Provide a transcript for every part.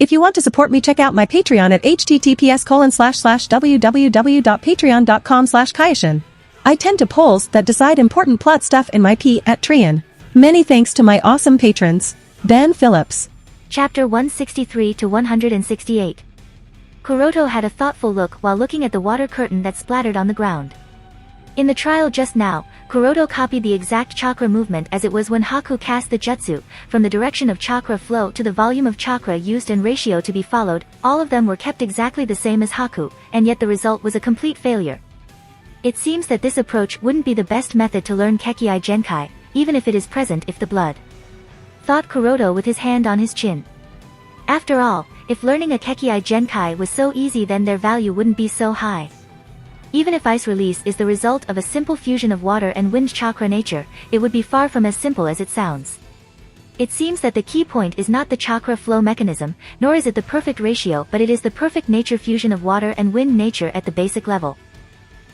If you want to support me, check out my Patreon at https://www.patreon.com/Kayashin. I tend to polls that decide important plot stuff in my P at Trian. Many thanks to my awesome patrons. Dan Phillips. Chapter 163 to 168. Kuroto had a thoughtful look while looking at the water curtain that splattered on the ground. In the trial just now, Kuroto copied the exact chakra movement as it was when Haku cast the jutsu, from the direction of chakra flow to the volume of chakra used and ratio to be followed. All of them were kept exactly the same as Haku, and yet the result was a complete failure. It seems that this approach wouldn't be the best method to learn Kekkai Genkai, even if it is present if the blood. Thought Kuroto with his hand on his chin. After all, if learning a Kekkai Genkai was so easy, then their value wouldn't be so high. Even if ice release is the result of a simple fusion of water and wind chakra nature, it would be far from as simple as it sounds. It seems that the key point is not the chakra flow mechanism, nor is it the perfect ratio, but it is the perfect nature fusion of water and wind nature at the basic level.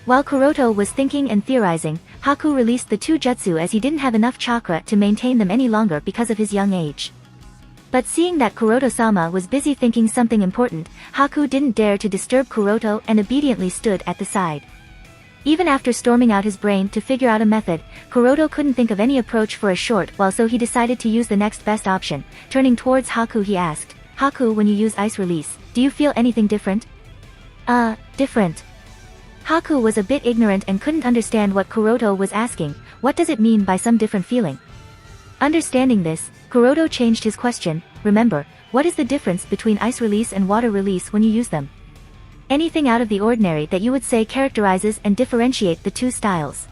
While Kuroto was thinking and theorizing, Haku released the two jutsu as he didn't have enough chakra to maintain them any longer because of his young age. But seeing that Kuroto-sama was busy thinking something important, Haku didn't dare to disturb Kuroto and obediently stood at the side. Even after storming out his brain to figure out a method, Kuroto couldn't think of any approach for a short while, so he decided to use the next best option. Turning towards Haku, he asked, "Haku, when you use ice release, do you feel anything different?" Different." Haku was a bit ignorant and couldn't understand what Kuroto was asking. What does it mean by some different feeling? Understanding this, Kuroto changed his question. Remember, what is the difference between ice release and water release when you use them? Anything out of the ordinary that you would say characterizes and differentiate the two styles?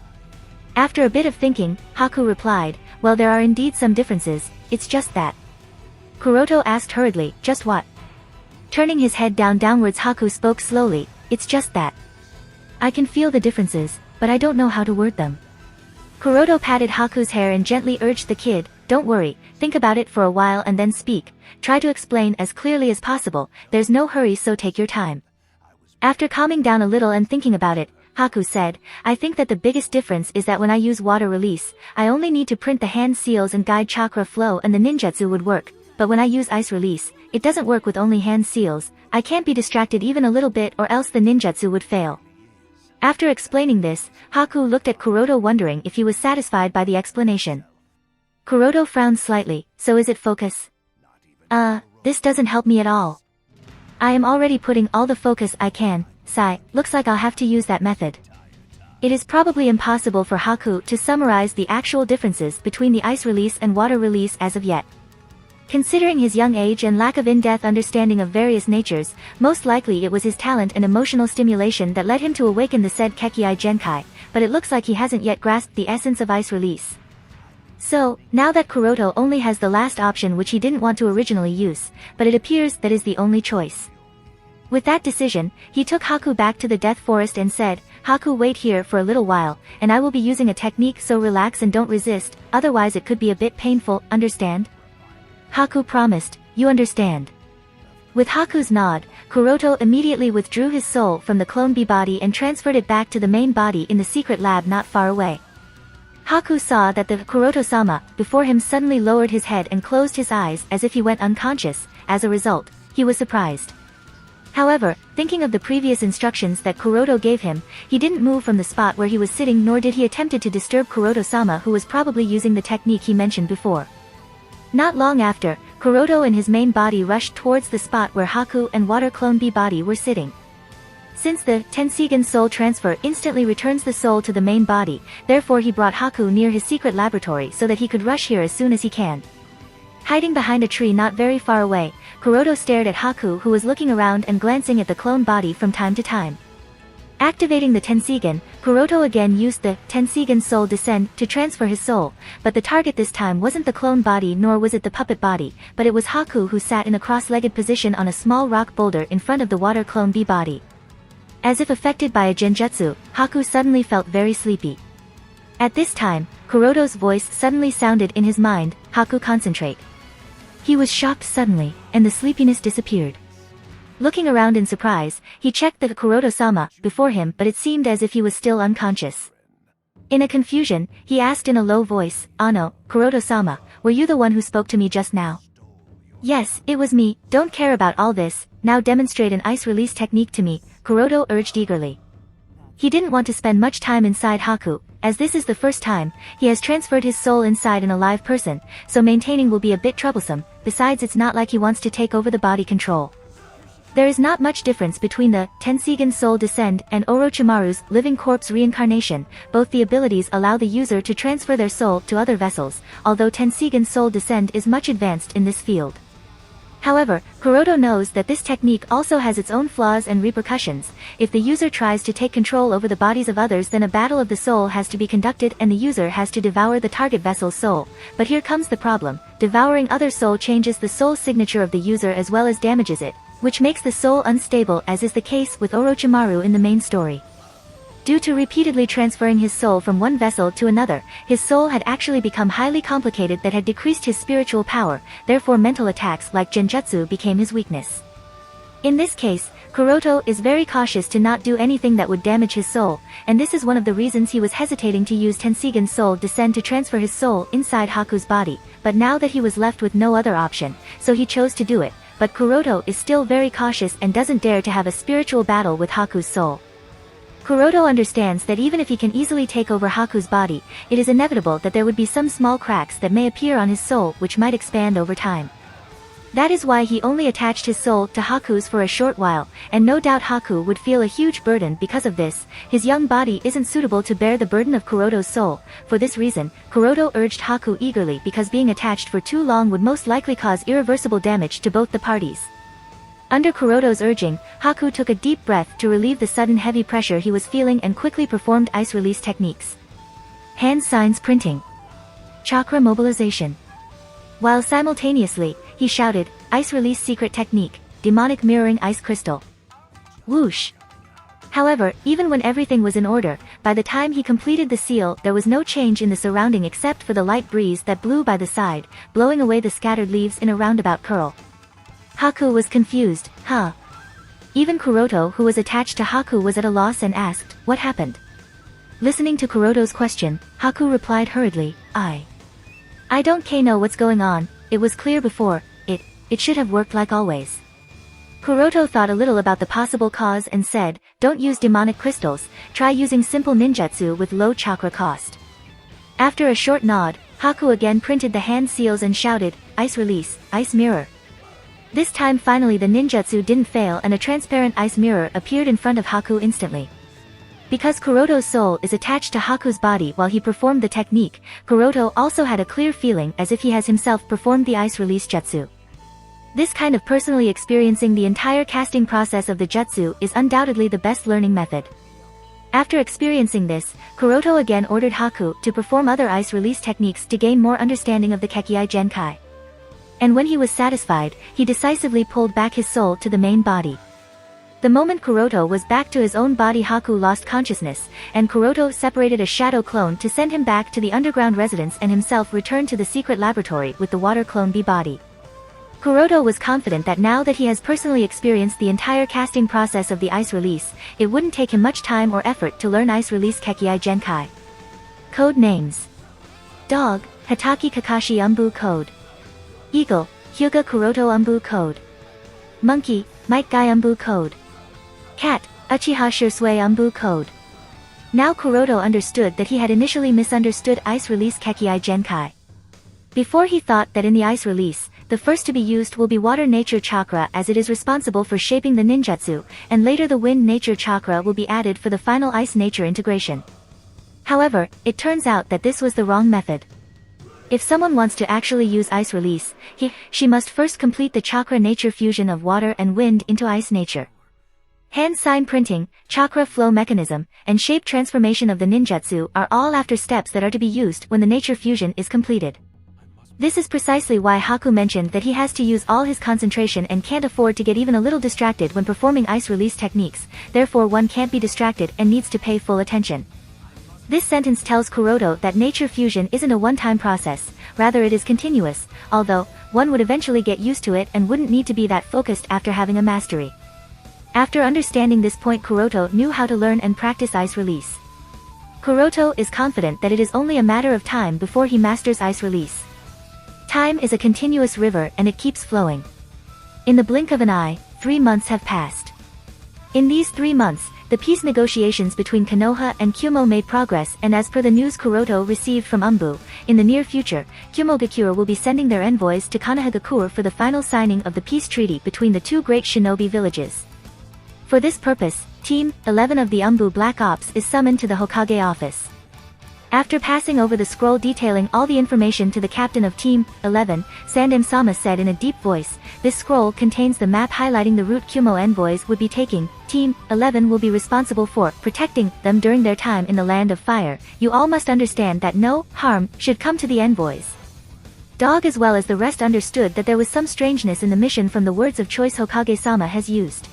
After a bit of thinking, Haku replied, "Well, there are indeed some differences, it's just that." Kuroto asked hurriedly, "Just what?" Turning his head downwards, Haku spoke slowly, "It's just that. I can feel the differences, but I don't know how to word them." Kuroto patted Haku's hair and gently urged the kid, "Don't worry, think about it for a while and then speak. Try to explain as clearly as possible, there's no hurry, so take your time." After calming down a little and thinking about it, Haku said, "I think that the biggest difference is that when I use water release, I only need to print the hand seals and guide chakra flow and the ninjutsu would work, but when I use ice release, it doesn't work with only hand seals. I can't be distracted even a little bit or else the ninjutsu would fail." After explaining this, Haku looked at Kuroto wondering if he was satisfied by the explanation. Kuroto frowned slightly. "So is it focus?" This doesn't help me at all. I am already putting all the focus I can. Sigh, looks like I'll have to use that method." It is probably impossible for Haku to summarize the actual differences between the ice release and water release as of yet. Considering his young age and lack of in-depth understanding of various natures, most likely it was his talent and emotional stimulation that led him to awaken the said Kekkai Genkai, but it looks like he hasn't yet grasped the essence of ice release. So, now that Kuroto only has the last option, which he didn't want to originally use, but it appears that is the only choice. With that decision, he took Haku back to the Death Forest and said, "Haku, wait here for a little while, and I will be using a technique, so relax and don't resist, otherwise it could be a bit painful, understand?" Haku promised, "You understand." With Haku's nod, Kuroto immediately withdrew his soul from the clone bee body and transferred it back to the main body in the secret lab not far away. Haku saw that the Kuroto-sama before him suddenly lowered his head and closed his eyes as if he went unconscious. As a result, he was surprised. However, thinking of the previous instructions that Kuroto gave him, he didn't move from the spot where he was sitting, nor did he attempt to disturb Kuroto-sama, who was probably using the technique he mentioned before. Not long after, Kuroto and his main body rushed towards the spot where Haku and water clone bee body were sitting. Since the Tenseigan soul transfer instantly returns the soul to the main body, therefore he brought Haku near his secret laboratory so that he could rush here as soon as he can. Hiding behind a tree not very far away, Kuroto stared at Haku, who was looking around and glancing at the clone body from time to time. Activating the Tenseigan, Kuroto again used the Tenseigan soul descend to transfer his soul, but the target this time wasn't the clone body nor was it the puppet body, but it was Haku, who sat in a cross-legged position on a small rock boulder in front of the water clone bee body. As if affected by a genjutsu, Haku suddenly felt very sleepy. At this time, Kuroto's voice suddenly sounded in his mind, "Haku, concentrate." He was shocked suddenly, and the sleepiness disappeared. Looking around in surprise, he checked the Kuroto-sama before him, but it seemed as if he was still unconscious. In a confusion, he asked in a low voice, "Ano, Kuroto-sama, were you the one who spoke to me just now?" Yes, it was me, don't care about all this, now demonstrate an ice release technique to me, Kuroto urged eagerly. He didn't want to spend much time inside Haku, as this is the first time he has transferred his soul inside an alive person, so maintaining will be a bit troublesome, besides it's not like he wants to take over the body control. There is not much difference between the Tenseigan Soul Descend and Orochimaru's Living Corpse Reincarnation, both the abilities allow the user to transfer their soul to other vessels, although Tenseigan Soul Descend is much advanced in this field. However, Kuroto knows that this technique also has its own flaws and repercussions. If the user tries to take control over the bodies of others, then a battle of the soul has to be conducted and the user has to devour the target vessel's soul. But here comes the problem, devouring other soul changes the soul signature of the user as well as damages it, which makes the soul unstable, as is the case with Orochimaru in the main story. Due to repeatedly transferring his soul from one vessel to another, his soul had actually become highly complicated that had decreased his spiritual power, therefore mental attacks like genjutsu became his weakness. In this case, Kuroto is very cautious to not do anything that would damage his soul, and this is one of the reasons he was hesitating to use Tenseigan Soul Descend to transfer his soul inside Haku's body, but now that he was left with no other option, so he chose to do it, but Kuroto is still very cautious and doesn't dare to have a spiritual battle with Haku's soul. Kuroto understands that even if he can easily take over Haku's body, it is inevitable that there would be some small cracks that may appear on his soul which might expand over time. That is why he only attached his soul to Haku's for a short while, and no doubt Haku would feel a huge burden because of this. His young body isn't suitable to bear the burden of Kuroto's soul. For this reason, Kuroto urged Haku eagerly because being attached for too long would most likely cause irreversible damage to both the parties. Under Kuroto's urging, Haku took a deep breath to relieve the sudden heavy pressure he was feeling and quickly performed ice release techniques. Hand signs printing. Chakra mobilization. While simultaneously, he shouted, ice release secret technique, demonic mirroring ice crystal. Whoosh. However, even when everything was in order, by the time he completed the seal there was no change in the surrounding except for the light breeze that blew by the side, blowing away the scattered leaves in a roundabout curl. Haku was confused, huh? Even Kuroto, who was attached to Haku, was at a loss and asked, what happened? Listening to Kuroto's question, Haku replied hurriedly, I don't know what's going on, it was clear before, it should have worked like always. Kuroto thought a little about the possible cause and said, don't use demonic crystals, try using simple ninjutsu with low chakra cost. After a short nod, Haku again printed the hand seals and shouted, ice release, ice mirror. This time finally the ninjutsu didn't fail and a transparent ice mirror appeared in front of Haku instantly. Because Kuroto's soul is attached to Haku's body while he performed the technique, Kuroto also had a clear feeling as if he has himself performed the ice release jutsu. This kind of personally experiencing the entire casting process of the jutsu is undoubtedly the best learning method. After experiencing this, Kuroto again ordered Haku to perform other ice release techniques to gain more understanding of the Kekkai Genkai. And when he was satisfied, he decisively pulled back his soul to the main body. The moment Kuroto was back to his own body, Haku lost consciousness, and Kuroto separated a shadow clone to send him back to the underground residence and himself returned to the secret laboratory with the water clone B body. Kuroto was confident that now that he has personally experienced the entire casting process of the ice release, it wouldn't take him much time or effort to learn ice release Kekkai Genkai. Code names. Dog, Hataki Kakashi Umbu Code. Eagle, Hyuga Kuroto Umbu Code. Monkey, Might Guy Umbu Code. Cat, Uchiha Shirsui Umbu Code. Now Kuroto understood that he had initially misunderstood ice release Kekkai Genkai. Before he thought that in the ice release, the first to be used will be water nature chakra as it is responsible for shaping the ninjutsu, and later the wind nature chakra will be added for the final ice nature integration. However, it turns out that this was the wrong method. If someone wants to actually use ice release, she must first complete the chakra nature fusion of water and wind into ice nature. Hand sign printing, chakra flow mechanism, and shape transformation of the ninjutsu are all after steps that are to be used when the nature fusion is completed. This is precisely why Haku mentioned that he has to use all his concentration and can't afford to get even a little distracted when performing ice release techniques, therefore one can't be distracted and needs to pay full attention. This sentence tells Kuroto that nature fusion isn't a one-time process, rather it is continuous, although, one would eventually get used to it and wouldn't need to be that focused after having a mastery. After understanding this point, Kuroto knew how to learn and practice ice release. Kuroto is confident that it is only a matter of time before he masters ice release. Time is a continuous river and it keeps flowing. In the blink of an eye, 3 months have passed. In these 3 months, the peace negotiations between Konoha and Kyumo made progress, and as per the news Kuroto received from Umbu, in the near future, Kyumogakure will be sending their envoys to Konohagakure for the final signing of the peace treaty between the two great shinobi villages. For this purpose, Team 11 of the Umbu Black Ops is summoned to the Hokage office. After passing over the scroll detailing all the information to the captain of Team 11, Sandem-sama said in a deep voice, "This scroll contains the map highlighting the route Kyumo envoys would be taking. Team 11 will be responsible for protecting them during their time in the Land of Fire. You all must understand that no harm should come to the envoys." Dog as well as the rest understood that there was some strangeness in the mission from the words of choice Hokage-sama has used.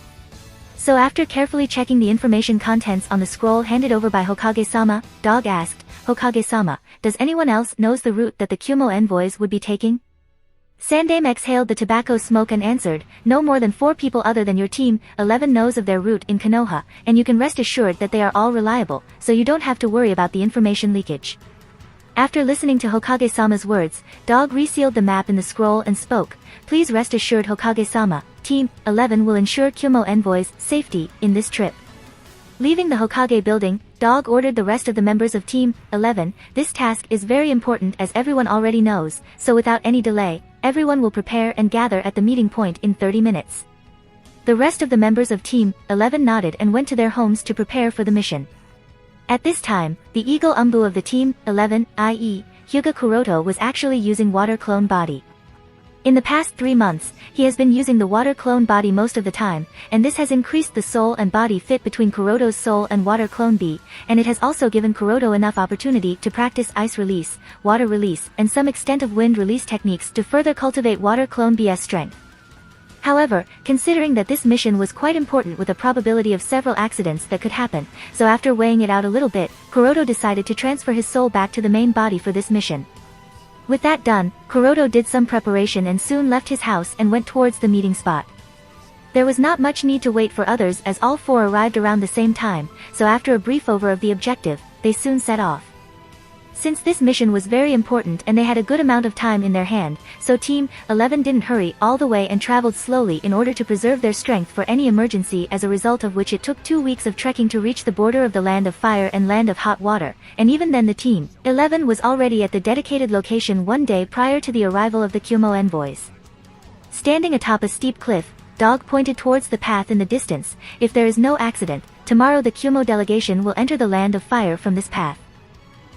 So after carefully checking the information contents on the scroll handed over by Hokage-sama, Dog asked, "Hokage-sama, does anyone else knows the route that the Kyumo envoys would be taking?" Sandame exhaled the tobacco smoke and answered, "No more than 4 people other than your Team 11 knows of their route in Konoha, and you can rest assured that they are all reliable, so you don't have to worry about the information leakage." After listening to Hokage-sama's words, Dog resealed the map in the scroll and spoke, "Please rest assured Hokage-sama, Team 11 will ensure Kyumo envoys' safety in this trip." Leaving the Hokage building, Dog ordered the rest of the members of Team 11, "This task is very important as everyone already knows, so without any delay, everyone will prepare and gather at the meeting point in 30 minutes. The rest of the members of Team 11 nodded and went to their homes to prepare for the mission. At this time, the Eagle Umbu of the Team 11, i.e., Hyuga Kuroto was actually using water clone body. In the past 3 months, he has been using the water clone body most of the time, and this has increased the soul and body fit between Kuroto's soul and water clone B, and it has also given Kuroto enough opportunity to practice ice release, water release, and some extent of wind release techniques to further cultivate water clone B's strength. However, considering that this mission was quite important with a probability of several accidents that could happen, so after weighing it out a little bit, Kuroto decided to transfer his soul back to the main body for this mission. With that done, Kuroto did some preparation and soon left his house and went towards the meeting spot. There was not much need to wait for others as all 4 arrived around the same time, so after a brief over of the objective, they soon set off. Since this mission was very important and they had a good amount of time in their hand, so Team 11 didn't hurry all the way and traveled slowly in order to preserve their strength for any emergency, as a result of which it took 2 weeks of trekking to reach the border of the Land of Fire and Land of Hot Water, and even then the Team 11 was already at the dedicated location 1 day prior to the arrival of the Kyumo envoys. Standing atop a steep cliff, Dog pointed towards the path in the distance. "If there is no accident, tomorrow the Kyumo delegation will enter the Land of Fire from this path."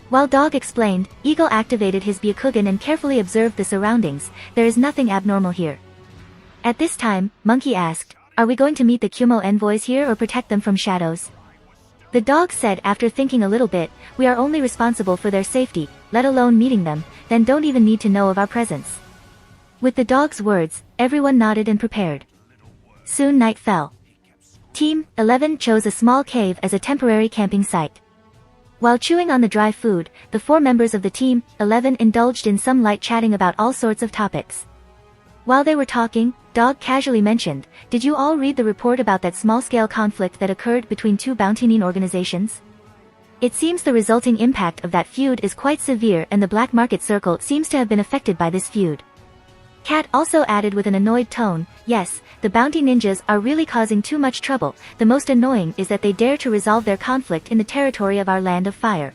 While Dog explained, Eagle activated his Byakugan and carefully observed the surroundings. "There is nothing abnormal here." At this time, Monkey asked, "Are we going to meet the Kyumo envoys here or protect them from shadows?" The Dog said after thinking a little bit, "We are only responsible for their safety, let alone meeting them, then don't even need to know of our presence." With the Dog's words, everyone nodded and prepared. Soon night fell. Team 11 chose a small cave as a temporary camping site. While chewing on the dry food, the 4 members of the Team 11 indulged in some light chatting about all sorts of topics. While they were talking, Dog casually mentioned, "Did you all read the report about that small-scale conflict that occurred between 2 bounty organizations? It seems the resulting impact of that feud is quite severe and the black market circle seems to have been affected by this feud." Cat also added with an annoyed tone, "Yes, the bounty ninjas are really causing too much trouble. The most annoying is that they dare to resolve their conflict in the territory of our Land of Fire.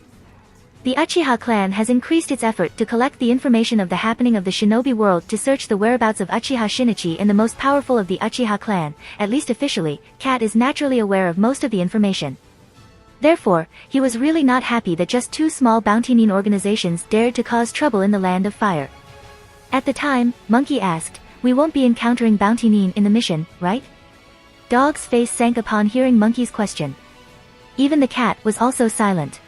The Uchiha clan has increased its effort to collect the information of the happening of the shinobi world to search the whereabouts of Uchiha Shinichi and the most powerful of the Uchiha clan, at least officially. Cat is naturally aware of most of the information. Therefore, he was really not happy that just 2 small bounty organizations dared to cause trouble in the Land of Fire. At the time, Monkey asked, "We won't be encountering bounty in the mission, right?" Dog's face sank upon hearing Monkey's question. Even the cat was also silent.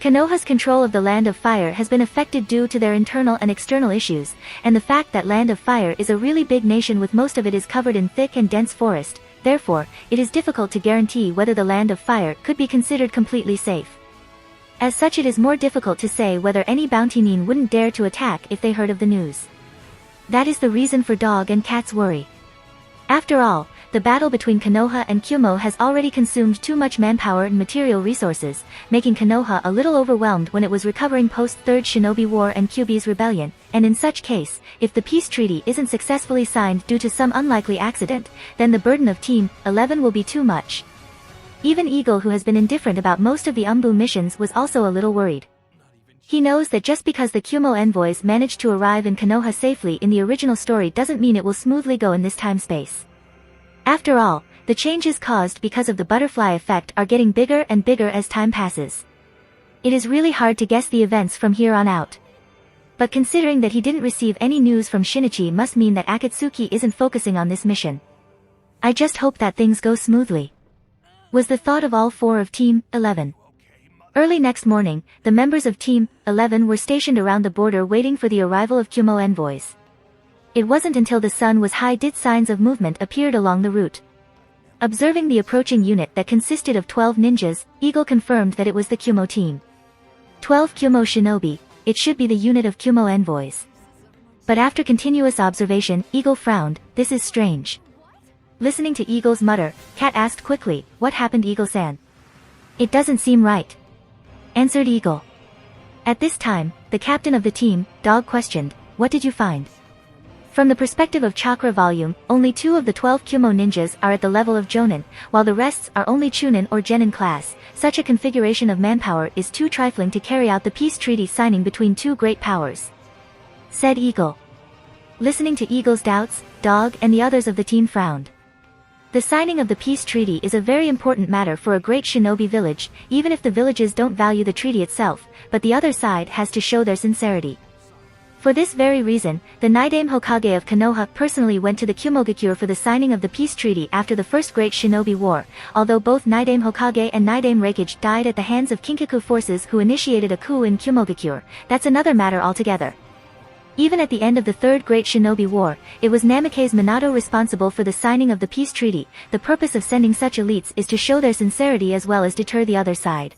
Konoha's control of the Land of Fire has been affected due to their internal and external issues, and the fact that Land of Fire is a really big nation with most of it is covered in thick and dense forest. Therefore, it is difficult to guarantee whether the Land of Fire could be considered completely safe. As such, it is more difficult to say whether any bounty wouldn't dare to attack if they heard of the news. That is the reason for Dog and Cat's worry. After all, the battle between Konoha and Kyumo has already consumed too much manpower and material resources, making Konoha a little overwhelmed when it was recovering post-Third Shinobi War and Kyubi's rebellion, and in such case, if the peace treaty isn't successfully signed due to some unlikely accident, then the burden of Team 11 will be too much. Even Eagle, who has been indifferent about most of the Umbu missions, was also a little worried. He knows that just because the Kyumo envoys managed to arrive in Konoha safely in the original story doesn't mean it will smoothly go in this time space. After all, the changes caused because of the butterfly effect are getting bigger and bigger as time passes. It is really hard to guess the events from here on out. But considering that he didn't receive any news from Shinichi must mean that Akatsuki isn't focusing on this mission. I just hope that things go smoothly, was the thought of all four of Team 11. Early next morning, the members of Team 11 were stationed around the border waiting for the arrival of Kyumo envoys. It wasn't until the sun was high did signs of movement appeared along the route. Observing the approaching unit that consisted of 12 ninjas, Eagle confirmed that it was the Kyumo team. 12 Kyumo shinobi, it should be the unit of Kyumo envoys. But after continuous observation, Eagle frowned. This is strange. Listening to Eagle's mutter, Cat asked quickly, "What happened, Eagle-san?" "It doesn't seem right," answered Eagle. At this time, the captain of the team, Dog, questioned, "What did you find?" From the perspective of chakra volume, only 2 of the 12 Kyumo ninjas are at the level of Jonin, while the rests are only Chunin or Genin class. Such a configuration of manpower is too trifling to carry out the peace treaty signing between two great powers, said Eagle. Listening to Eagle's doubts, Dog and the others of the team frowned. The signing of the peace treaty is a very important matter for a great shinobi village, even if the villages don't value the treaty itself, but the other side has to show their sincerity. For this very reason, the Naidame Hokage of Konoha personally went to the Kyumogakure for the signing of the peace treaty after the First Great Shinobi War, although both Naidame Hokage and Naidame Reikage died at the hands of Kinkaku forces who initiated a coup in Kyumogakure. That's another matter altogether. Even at the end of the Third Great Shinobi War, it was Namikaze Minato responsible for the signing of the peace treaty. The purpose of sending such elites is to show their sincerity as well as deter the other side.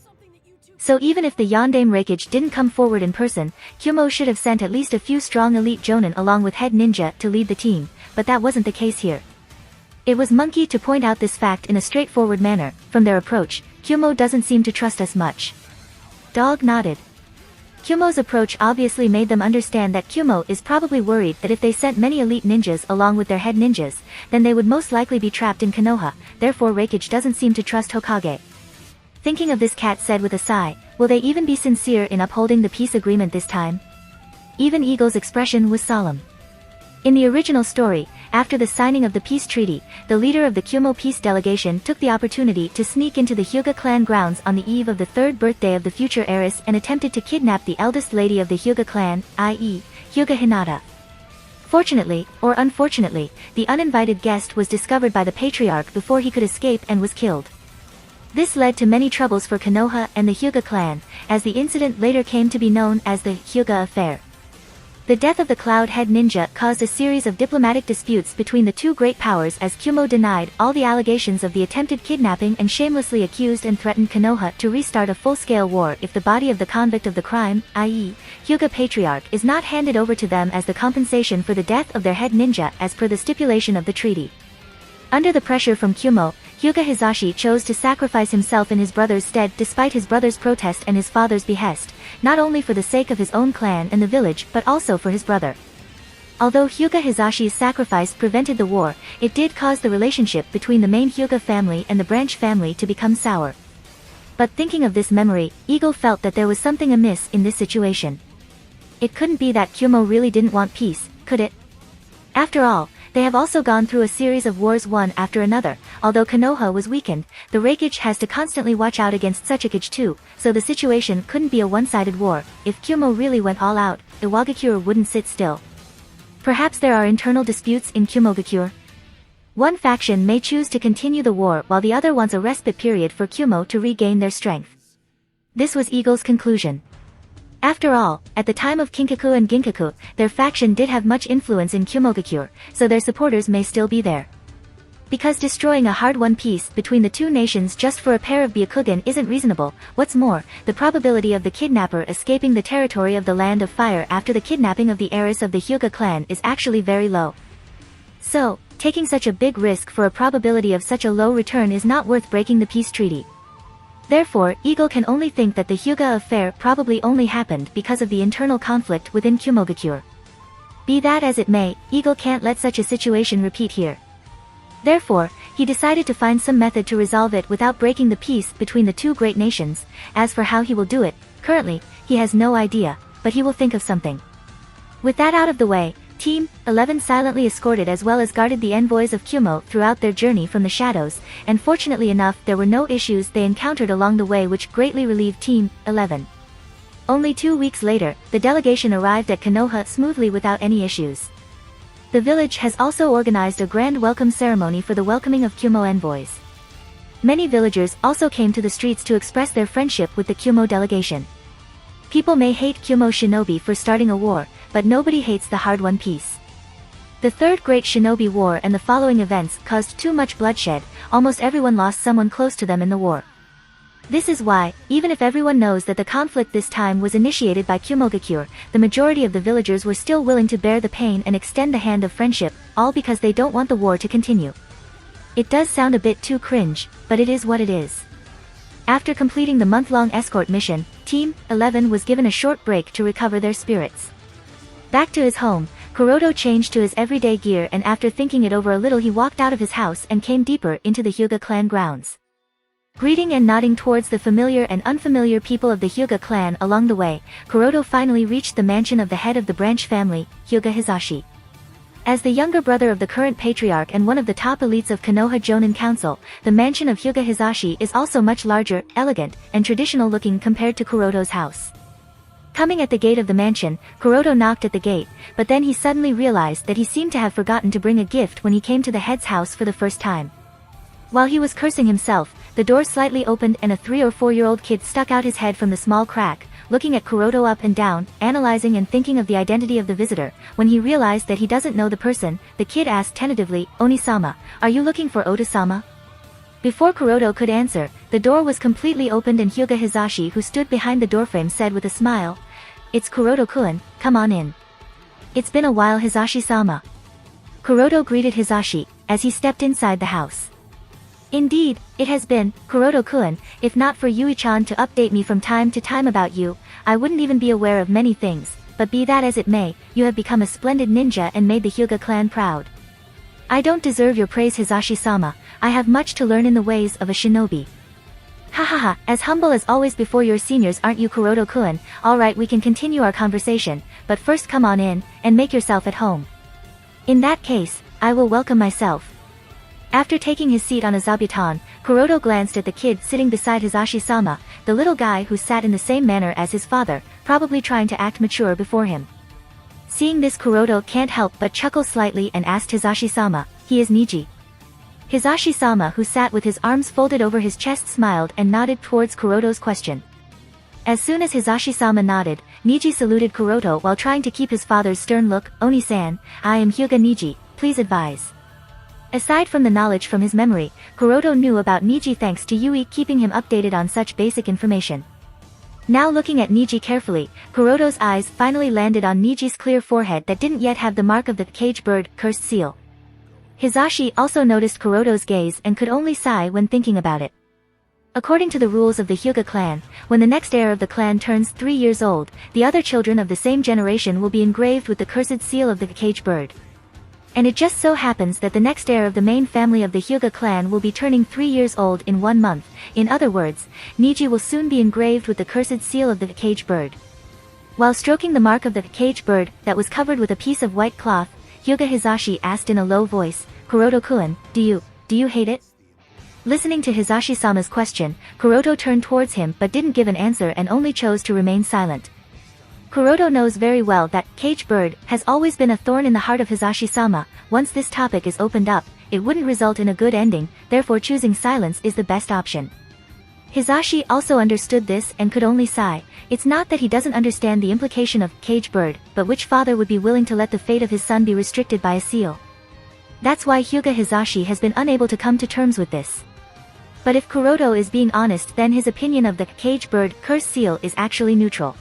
So even if the Yondaime Reikage didn't come forward in person, Kyumo should have sent at least a few strong elite jonin along with head ninja to lead the team, but that wasn't the case here. It was Monkey to point out this fact in a straightforward manner. From their approach, Kyumo doesn't seem to trust us much. Dog nodded. Kyumo's approach obviously made them understand that Kyumo is probably worried that if they sent many elite ninjas along with their head ninjas, then they would most likely be trapped in Konoha, therefore Reikage doesn't seem to trust Hokage. Thinking of this, Cat said with a sigh, will they even be sincere in upholding the peace agreement this time? Even Eagle's expression was solemn. In the original story, after the signing of the peace treaty, the leader of the Kyumo peace delegation took the opportunity to sneak into the Hyuga clan grounds on the eve of the 3rd birthday of the future heiress and attempted to kidnap the eldest lady of the Hyuga clan, i.e., Hyuga Hinata. Fortunately, or unfortunately, the uninvited guest was discovered by the patriarch before he could escape and was killed. This led to many troubles for Konoha and the Hyuga clan, as the incident later came to be known as the Hyuga Affair. The death of the Cloud Head Ninja caused a series of diplomatic disputes between the two great powers as Kyumo denied all the allegations of the attempted kidnapping and shamelessly accused and threatened Konoha to restart a full-scale war if the body of the convict of the crime, i.e., Hyuga Patriarch, is not handed over to them as the compensation for the death of their head ninja as per the stipulation of the treaty. Under the pressure from Kyumo, Hyuga Hizashi chose to sacrifice himself in his brother's stead despite his brother's protest and his father's behest, not only for the sake of his own clan and the village but also for his brother. Although Hyuga Hizashi's sacrifice prevented the war, it did cause the relationship between the main Hyuga family and the branch family to become sour. But thinking of this memory, Eagle felt that there was something amiss in this situation. It couldn't be that Kyumo really didn't want peace, could it? After all, they have also gone through a series of wars one after another. Although Konoha was weakened, the Reikage has to constantly watch out against Tsuchikage too, so the situation couldn't be a one-sided war. If Kyumo really went all out, Iwagakure wouldn't sit still. Perhaps there are internal disputes in Kyumogakure? One faction may choose to continue the war while the other wants a respite period for Kyumo to regain their strength. This was Eagle's conclusion. After all, at the time of Kinkaku and Ginkaku, their faction did have much influence in Kyumogakure, so their supporters may still be there. Because destroying a hard-won peace between the two nations just for a pair of Byakugan isn't reasonable. What's more, the probability of the kidnapper escaping the territory of the Land of Fire after the kidnapping of the heiress of the Hyuga clan is actually very low. So, taking such a big risk for a probability of such a low return is not worth breaking the peace treaty. Therefore, Eagle can only think that the Hyuga affair probably only happened because of the internal conflict within Kumogakure. Be that as it may, Eagle can't let such a situation repeat here. Therefore, he decided to find some method to resolve it without breaking the peace between the two great nations. As for how he will do it, currently, he has no idea, but he will think of something. With that out of the way, Team 11 silently escorted as well as guarded the envoys of Kumo throughout their journey from the shadows, and fortunately enough there were no issues they encountered along the way which greatly relieved Team 11. Only 2 weeks later, the delegation arrived at Konoha smoothly without any issues. The village has also organized a grand welcome ceremony for the welcoming of Kumo envoys. Many villagers also came to the streets to express their friendship with the Kumo delegation. People may hate Kumo shinobi for starting a war, but nobody hates the hard-won peace. The Third Great Shinobi War and the following events caused too much bloodshed. Almost everyone lost someone close to them in the war. This is why, even if everyone knows that the conflict this time was initiated by Kumogakure, the majority of the villagers were still willing to bear the pain and extend the hand of friendship, all because they don't want the war to continue. It does sound a bit too cringe, but it is what it is. After completing the month-long escort mission, Team 11 was given a short break to recover their spirits. Back to his home, Kuroto changed to his everyday gear and after thinking it over a little he walked out of his house and came deeper into the Hyuga clan grounds. Greeting and nodding towards the familiar and unfamiliar people of the Hyuga clan along the way, Kuroto finally reached the mansion of the head of the branch family, Hyuga Hizashi. As the younger brother of the current patriarch and one of the top elites of Konoha Jonin Council, the mansion of Hyuga Hizashi is also much larger, elegant, and traditional looking compared to Kuroto's house. Coming at the gate of the mansion, Kuroto knocked at the gate, but then he suddenly realized that he seemed to have forgotten to bring a gift when he came to the head's house for the first time. While he was cursing himself, the door slightly opened and a 3 or 4-year-old kid stuck out his head from the small crack, looking at Kuroto up and down, analyzing and thinking of the identity of the visitor. When he realized that he doesn't know the person, the kid asked tentatively, "Oni-sama, are you looking for Oda-sama?" Before Kuroto could answer, the door was completely opened and Hyuga Hizashi, who stood behind the doorframe, said with a smile, "It's Kuroto-kun, come on in." "It's been a while, Hizashi-sama." Kuroto greeted Hizashi, as he stepped inside the house. "Indeed, it has been, Kuroto-kun. If not for Yui-chan to update me from time to time about you, I wouldn't even be aware of many things, but be that as it may, you have become a splendid ninja and made the Hyuga clan proud." "I don't deserve your praise, Hizashi-sama. I have much to learn in the ways of a shinobi." "Hahaha, as humble as always before your seniors, aren't you, Kuroto-kun? Alright, we can continue our conversation, but first come on in, and make yourself at home." "In that case, I will welcome myself." After taking his seat on a zabuton, Kuroto glanced at the kid sitting beside Hizashi-sama, the little guy who sat in the same manner as his father, probably trying to act mature before him. Seeing this, Kuroto can't help but chuckle slightly and asked Hizashi-sama, "He is Niji?" Hizashi-sama, who sat with his arms folded over his chest, smiled and nodded towards Kuroto's question. As soon as Hizashi-sama nodded, Niji saluted Kuroto while trying to keep his father's stern look. "Oni-san, I am Hyuga Niji, please advise." Aside from the knowledge from his memory, Kuroto knew about Niji thanks to Yui keeping him updated on such basic information. Now looking at Niji carefully, Kuroto's eyes finally landed on Niji's clear forehead that didn't yet have the mark of the cage bird cursed seal. Hizashi also noticed Kuroto's gaze and could only sigh when thinking about it. According to the rules of the Hyuga clan, when the next heir of the clan turns 3 years old, the other children of the same generation will be engraved with the cursed seal of the cage bird. And it just so happens that the next heir of the main family of the Hyuga clan will be turning 3 years old in 1 month. In other words, Niji will soon be engraved with the cursed seal of the cage bird. While stroking the mark of the cage bird that was covered with a piece of white cloth, Hyuga Hizashi asked in a low voice, "Kuroto-kun, do you hate it?" Listening to Hizashi-sama's question, Kuroto turned towards him but didn't give an answer and only chose to remain silent. Kuroto knows very well that cage bird has always been a thorn in the heart of Hizashi-sama. Once this topic is opened up, it wouldn't result in a good ending, therefore choosing silence is the best option. Hizashi also understood this and could only sigh. It's not that he doesn't understand the implication of cage bird, but which father would be willing to let the fate of his son be restricted by a seal? That's why Hyuga Hizashi has been unable to come to terms with this. But if Kuroto is being honest, then his opinion of the cage bird curse seal is actually neutral.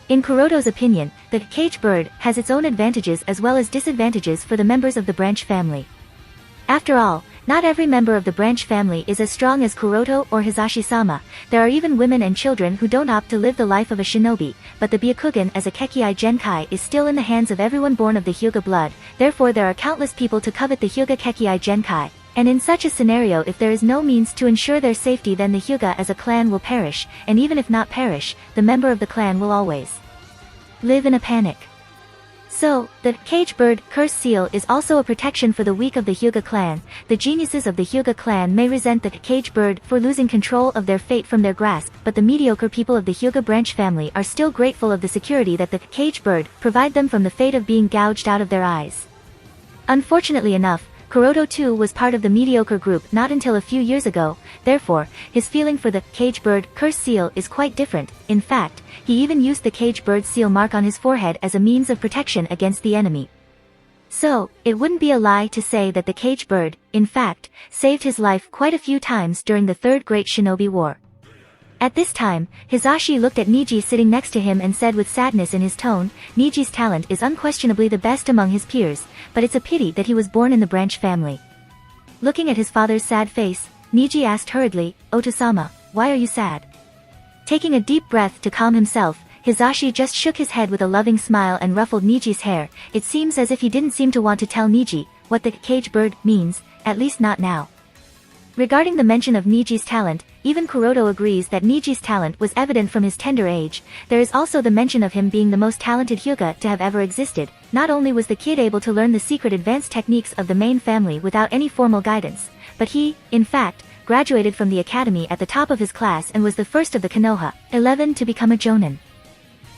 In Kuroto's opinion, the cage bird has its own advantages as well as disadvantages for the members of the branch family. After all, not every member of the branch family is as strong as Kuroto or Hizashi-sama. There are even women and children who don't opt to live the life of a shinobi, but the Byakugan as a Kekii Genkai is still in the hands of everyone born of the Hyuga blood, therefore there are countless people to covet the Hyuga Kekii Genkai. And in such a scenario, if there is no means to ensure their safety, then the Hyuga as a clan will perish, and even if not perish, the member of the clan will always live in a panic. So, the cage bird curse seal is also a protection for the weak of the Hyuga clan. The geniuses of the Hyuga clan may resent the cage bird for losing control of their fate from their grasp, but the mediocre people of the Hyuga branch family are still grateful of the security that the cage bird provide them from the fate of being gouged out of their eyes. Unfortunately enough, Kuroto too was part of the mediocre group not until a few years ago, therefore, his feeling for the cage bird curse seal is quite different. In fact, he even used the cage bird seal mark on his forehead as a means of protection against the enemy. So, it wouldn't be a lie to say that the cage bird, in fact, saved his life quite a few times during the Third Great Shinobi War. At this time, Hizashi looked at Niji sitting next to him and said with sadness in his tone, "Niji's talent is unquestionably the best among his peers, but it's a pity that he was born in the branch family." Looking at his father's sad face, Niji asked hurriedly, "Oto-sama, why are you sad?" Taking a deep breath to calm himself, Hizashi just shook his head with a loving smile and ruffled Niji's hair. It seems as if he didn't seem to want to tell Niji what the cage bird means, at least not now. Regarding the mention of Niji's talent, even Kuroto agrees that Niji's talent was evident from his tender age. There is also the mention of him being the most talented Hyuga to have ever existed. Not only was the kid able to learn the secret advanced techniques of the main family without any formal guidance, but he, in fact, graduated from the academy at the top of his class and was the first of the Konoha 11 to become a Jonin.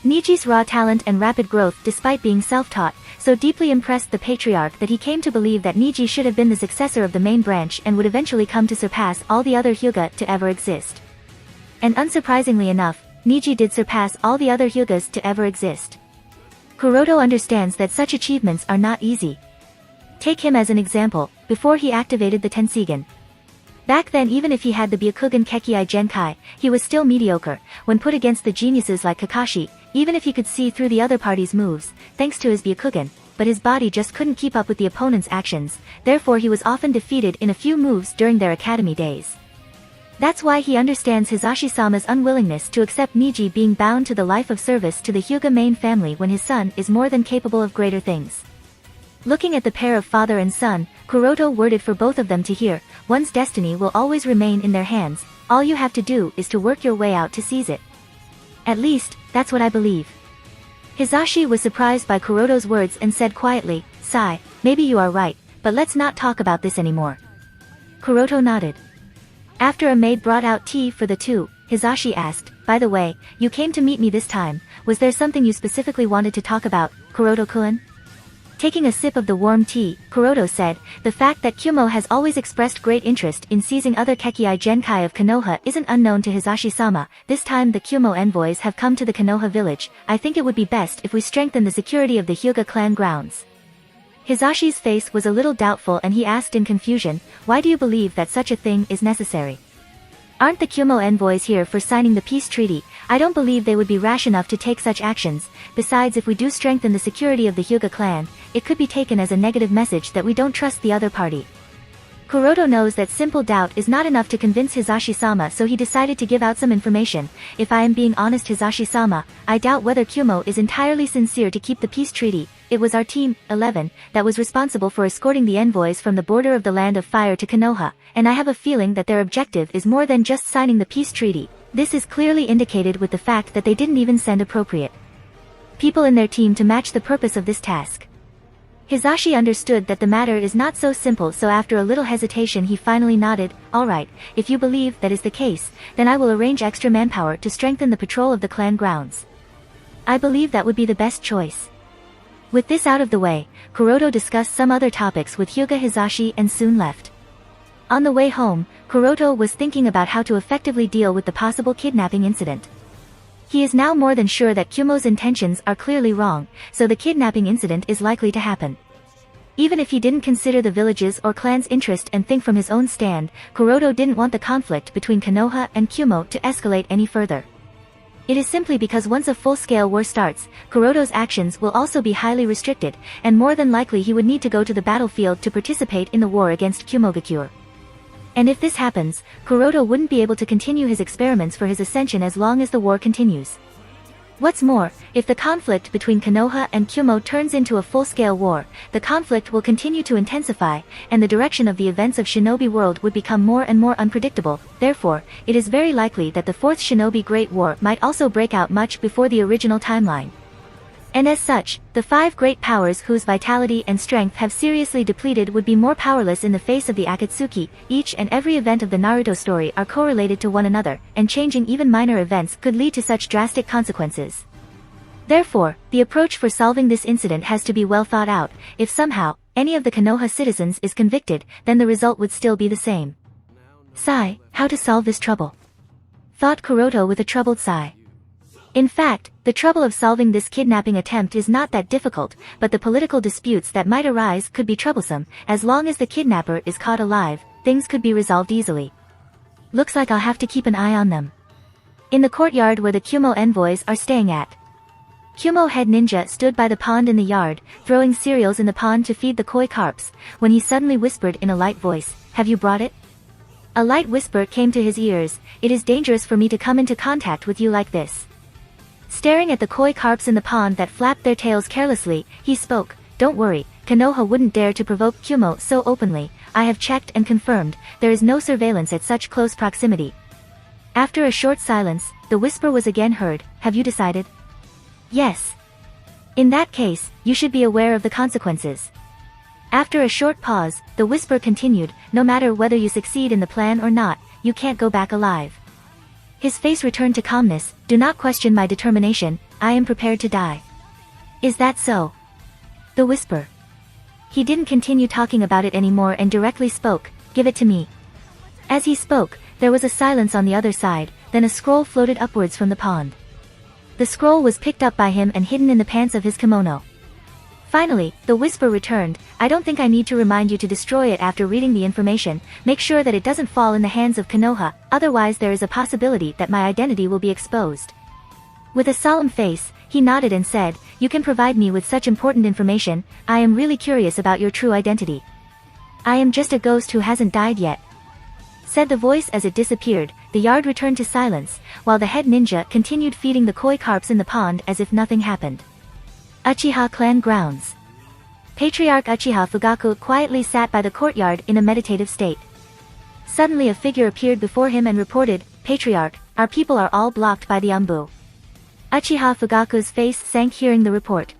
Niji's raw talent and rapid growth despite being self-taught, so deeply impressed the patriarch that he came to believe that Niji should have been the successor of the main branch and would eventually come to surpass all the other Hyuga to ever exist. And unsurprisingly enough, Niji did surpass all the other Hyugas to ever exist. Kuroto understands that such achievements are not easy. Take him as an example, before he activated the Tenseigan. Back then, even if he had the Byakugan Kekii Genkai, he was still mediocre, when put against the geniuses like Kakashi, even if he could see through the other party's moves, thanks to his Byakugan, but his body just couldn't keep up with the opponent's actions, therefore he was often defeated in a few moves during their academy days. That's why he understands Hizashi-sama's unwillingness to accept Niji being bound to the life of service to the Hyuga main family when his son is more than capable of greater things. Looking at the pair of father and son, Kuroto worded for both of them to hear, "One's destiny will always remain in their hands, all you have to do is to work your way out to seize it. At least, that's what I believe." Hizashi was surprised by Kuroto's words and said quietly, "Sai, maybe you are right, but let's not talk about this anymore." Kuroto nodded. After a maid brought out tea for the two, Hizashi asked, "By the way, you came to meet me this time, was there something you specifically wanted to talk about, Kuroto-kun?" Taking a sip of the warm tea, Kuroto said, "The fact that Kyumo has always expressed great interest in seizing other Kekii Genkai of Konoha isn't unknown to Hizashi-sama. This time the Kyumo envoys have come to the Konoha village. I think it would be best if we strengthen the security of the Hyuga clan grounds." Hizashi's face was a little doubtful and he asked in confusion, "Why do you believe that such a thing is necessary? Aren't the Kyumo envoys here for signing the peace treaty? I don't believe they would be rash enough to take such actions. Besides, if we do strengthen the security of the Hyuga clan, it could be taken as a negative message that we don't trust the other party." Kuroto knows that simple doubt is not enough to convince Hizashi-sama, so he decided to give out some information. "If I am being honest, Hizashi-sama, I doubt whether Kyumo is entirely sincere to keep the peace treaty. It was our Team 11 that was responsible for escorting the envoys from the border of the Land of Fire to Konoha, and I have a feeling that their objective is more than just signing the peace treaty. This is clearly indicated with the fact that they didn't even send appropriate people in their team to match the purpose of this task." Hizashi understood that the matter is not so simple, so after a little hesitation he finally nodded, "All right, if you believe that is the case, then I will arrange extra manpower to strengthen the patrol of the clan grounds. I believe that would be the best choice." With this out of the way, Kuroto discussed some other topics with Hyuga Hizashi and soon left. On the way home, Kuroto was thinking about how to effectively deal with the possible kidnapping incident. He is now more than sure that Kyumo's intentions are clearly wrong, so the kidnapping incident is likely to happen. Even if he didn't consider the village's or clan's interest and think from his own stand, Kuroto didn't want the conflict between Konoha and Kyumo to escalate any further. It is simply because once a full-scale war starts, Kuroto's actions will also be highly restricted, and more than likely he would need to go to the battlefield to participate in the war against Kumogakure. And if this happens, Kuroto wouldn't be able to continue his experiments for his ascension as long as the war continues. What's more, if the conflict between Konoha and Kumo turns into a full-scale war, the conflict will continue to intensify, and the direction of the events of Shinobi World would become more and more unpredictable. Therefore, it is very likely that the Fourth Shinobi Great War might also break out much before the original timeline. And as such, the 5 great powers whose vitality and strength have seriously depleted would be more powerless in the face of the Akatsuki. Each and every event of the Naruto story are correlated to one another, and changing even minor events could lead to such drastic consequences. Therefore, the approach for solving this incident has to be well thought out. If somehow, any of the Konoha citizens is convicted, then the result would still be the same. Sigh, how to solve this trouble? Thought Kuroto with a troubled sigh. In fact, the trouble of solving this kidnapping attempt is not that difficult, but the political disputes that might arise could be troublesome. As long as the kidnapper is caught alive, things could be resolved easily. Looks like I'll have to keep an eye on them. In the courtyard where the Kumo envoys are staying at. Kumo head ninja stood by the pond in the yard, throwing cereals in the pond to feed the koi carps, when he suddenly whispered in a light voice, "Have you brought it?" A light whisper came to his ears, "It is dangerous for me to come into contact with you like this." Staring at the koi carps in the pond that flapped their tails carelessly, he spoke, "Don't worry, Konoha wouldn't dare to provoke Kumo so openly. I have checked and confirmed, there is no surveillance at such close proximity." After a short silence, the whisper was again heard, "Have you decided?" "Yes." "In that case, you should be aware of the consequences." After a short pause, the whisper continued, "No matter whether you succeed in the plan or not, you can't go back alive." His face returned to calmness, "Do not question my determination, I am prepared to die." "Is that so?" The whisper. He didn't continue talking about it anymore and directly spoke, "Give it to me." As he spoke, there was a silence on the other side, then a scroll floated upwards from the pond. The scroll was picked up by him and hidden in the pants of his kimono. Finally, the whisper returned, "I don't think I need to remind you to destroy it after reading the information. Make sure that it doesn't fall in the hands of Konoha, otherwise there is a possibility that my identity will be exposed." With a solemn face, he nodded and said, "You can provide me with such important information. I am really curious about your true identity." "I am just a ghost who hasn't died yet," said the voice as it disappeared. The yard returned to silence, while the head ninja continued feeding the koi carps in the pond as if nothing happened. Uchiha clan grounds. Patriarch Uchiha Fugaku quietly sat by the courtyard in a meditative state. Suddenly a figure appeared before him and reported, "Patriarch, our people are all blocked by the Umbu." Uchiha Fugaku's face sank hearing the report.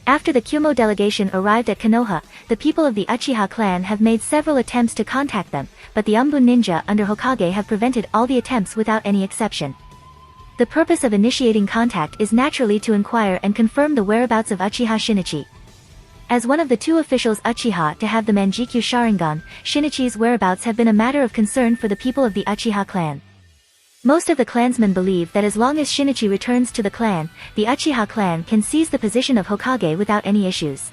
After the Kumo delegation arrived at Konoha, the people of the Uchiha clan have made several attempts to contact them, but the Umbu ninja under Hokage have prevented all the attempts without any exception. The purpose of initiating contact is naturally to inquire and confirm the whereabouts of Uchiha Shinichi. As one of the 2 officials Uchiha to have the Manjikyu Sharingan, Shinichi's whereabouts have been a matter of concern for the people of the Uchiha clan. Most of the clansmen believe that as long as Shinichi returns to the clan, the Uchiha clan can seize the position of Hokage without any issues.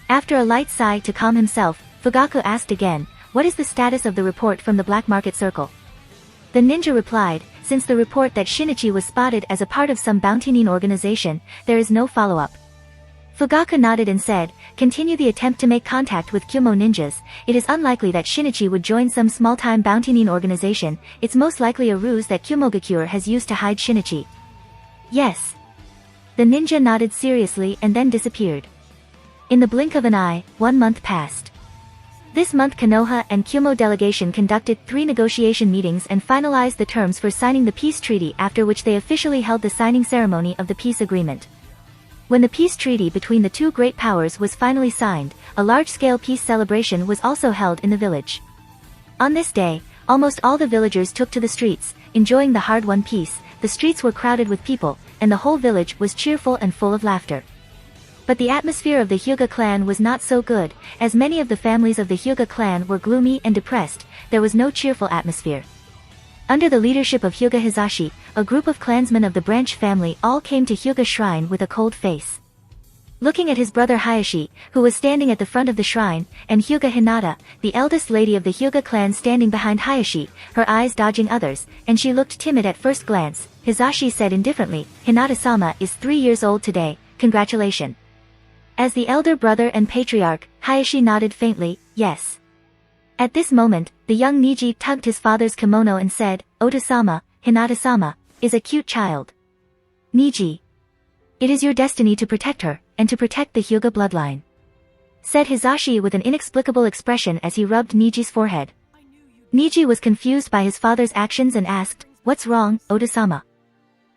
After a light sigh to calm himself, Fugaku asked again, "What is the status of the report from the black market circle?" The ninja replied, "Since the report that Shinichi was spotted as a part of some bounty organization, there is no follow-up." Fugaku nodded and said, "Continue the attempt to make contact with Kumo ninjas. It is unlikely that Shinichi would join some small-time bounty organization. It's most likely a ruse that Kumogakure has used to hide Shinichi." "Yes." The ninja nodded seriously and then disappeared. In the blink of an eye, 1 month passed. This month Konoha and Kumo delegation conducted 3 negotiation meetings and finalized the terms for signing the peace treaty, after which they officially held the signing ceremony of the peace agreement. When the peace treaty between the 2 great powers was finally signed, a large-scale peace celebration was also held in the village. On this day, almost all the villagers took to the streets, enjoying the hard-won peace. The streets were crowded with people, and the whole village was cheerful and full of laughter. But the atmosphere of the Hyuga clan was not so good, as many of the families of the Hyuga clan were gloomy and depressed. There was no cheerful atmosphere. Under the leadership of Hyuga Hizashi, a group of clansmen of the branch family all came to Hyuga shrine with a cold face. Looking at his brother Hayashi, who was standing at the front of the shrine, and Hyuga Hinata, the eldest lady of the Hyuga clan standing behind Hayashi, her eyes dodging others, and she looked timid at first glance, Hisashi said indifferently, Hinata-sama is 3 years old today, congratulations. As the elder brother and patriarch, Hayashi nodded faintly, yes. At this moment, the young Niji tugged his father's kimono and said, Ota-sama, Hinata-sama, is a cute child. Niji. It is your destiny to protect her, and to protect the Hyuga bloodline. Said Hisashi with an inexplicable expression as he rubbed Niji's forehead. Niji was confused by his father's actions and asked, what's wrong, Ota-sama?